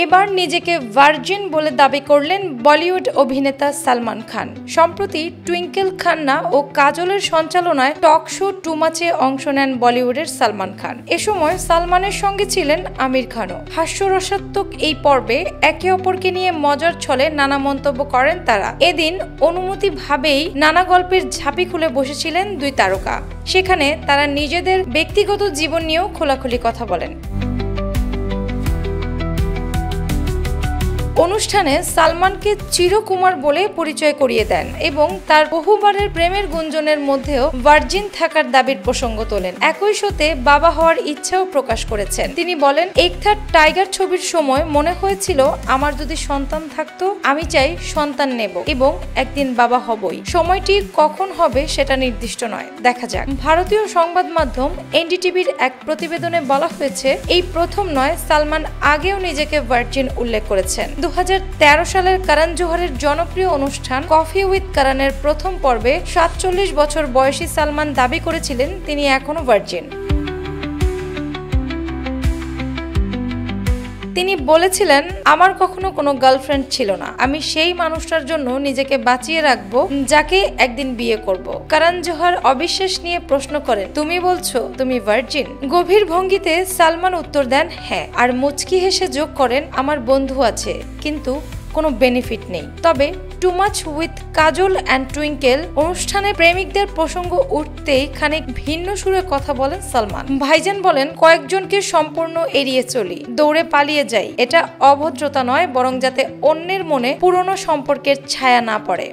এবার নিজেকে ভার্জিন বলে দাবি করলেন বলিউড অভিনেতা সালমান খান। সম্প্রতি টুইঙ্কেল খান্না ও কাজলের সঞ্চালনায় টক শো টু মাচে অংশ নেন বলিউডের সালমান খান। এ সময় সালমানের সঙ্গে ছিলেন আমির খানও। হাস্যরসাত্মক এই পর্বে একে অপরকে নিয়ে মজার ছলে নানা মন্তব্য করেন তারা। এদিন অনুমতিভাবেই নানা গল্পের ঝাঁপি খুলে বসেছিলেন দুই তারকা। সেখানে তারা নিজেদের ব্যক্তিগত জীবন নিয়েও খোলাখুলি কথা বলেন। অনুষ্ঠানে সালমানকে চিরকুমার বলে পরিচয় করিয়ে দেন এবং তার বহুবারের প্রেমের গুঞ্জনের মধ্যেও ভার্জিন থাকার দাবির প্রসঙ্গ তোলেন। একই শোতে বাবা হওয়ার ইচ্ছাও প্রকাশ করেছেন। তিনি বলেন, একথার টাইগার ছবির সময় মনে হয়েছিল আমার যদি সন্তান থাকতো, আমি চাই সন্তান নেব এবং একদিন বাবা হবই। সময়টি কখন হবে সেটা নির্দিষ্ট নয়, দেখা যাক। ভারতীয় সংবাদ মাধ্যম এনডিটিভির এক প্রতিবেদনে বলা হয়েছে, এই প্রথম নয়, সালমান আগেও নিজেকে ভার্জিন উল্লেখ করেছেন। 2013 সালের করণ জোহরের জনপ্রিয় অনুষ্ঠান কফি উইথ করণের প্রথম পর্বে 47 বছর বয়সী সালমান দাবি করেছিলেন তিনি এখনো ভার্জিন। তিনি বলেছিলেন, আমার কখনো কোনো গার্লফ্রেন্ড ছিল না। আমি সেই মানুষটার জন্য নিজেকে বাঁচিয়ে রাখবো যাকে একদিন বিয়ে করব। করণ জোহর অবিশ্বাস নিয়ে প্রশ্ন করেন, তুমি বলছো তুমি ভার্জিন? গভীর ভঙ্গিতে সালমান উত্তর দেন, হ্যাঁ, আর মুচকি হেসে যোগ করেন, আমার বন্ধু আছে কিন্তু কোনো বেনিফিট নেই। তবে too much with Kajal and twinkle অনুষ্ঠানে প্রেমিকদের প্রসঙ্গ উঠতেই খানিক ভিন্ন সুরে কথা বলেন সালমান। ভাইজান বলেন, কয়েকজনকে সম্পূর্ণ এড়িয়ে চলি, দৌড়ে পালিয়ে যাই। এটা অভদ্রতা নয়, বরং যাতে অন্যের মনে পুরনো সম্পর্কের ছায়া না পড়ে।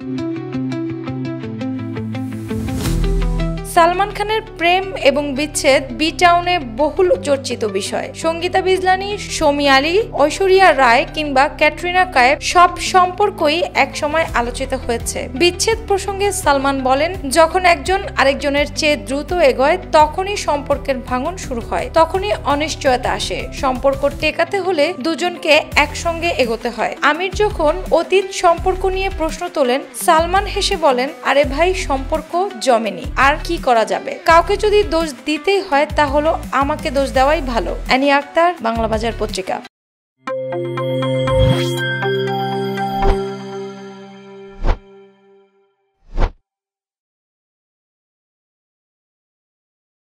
সালমান খানের প্রেম এবং বিচ্ছেদ বি টাউনে বহুল চর্চিত বিষয়। সঙ্গীতা বিজলানি, শমী আলী, ঐশ্বরিয়া রায় কিংবা ক্যাটরিনা কাইফ সব সম্পর্কই একসময় আলোচিত হয়েছে। বিচ্ছেদ প্রসঙ্গে সালমান বলেন, যখন একজন আরেকজনের চেয়ে দ্রুত এগোয় তখনই সম্পর্কের ভাঙন শুরু হয়, তখনই অনিশ্চয়তা আসে। সম্পর্ক টেকাতে হলে দুজনকে একসঙ্গে এগোতে হয়। আমির যখন অতীত সম্পর্ক নিয়ে প্রশ্ন তোলেন, সালমান হেসে বলেন, আরে ভাই, সম্পর্ক জমেনি, আর কি করা যাবে? কাউকে যদি দোষ দিতেই হয় তাহলে আমাকে দোষ দেওয়াই ভালো। অ্যানি আক্তার, বাংলা বাজার পত্রিকা।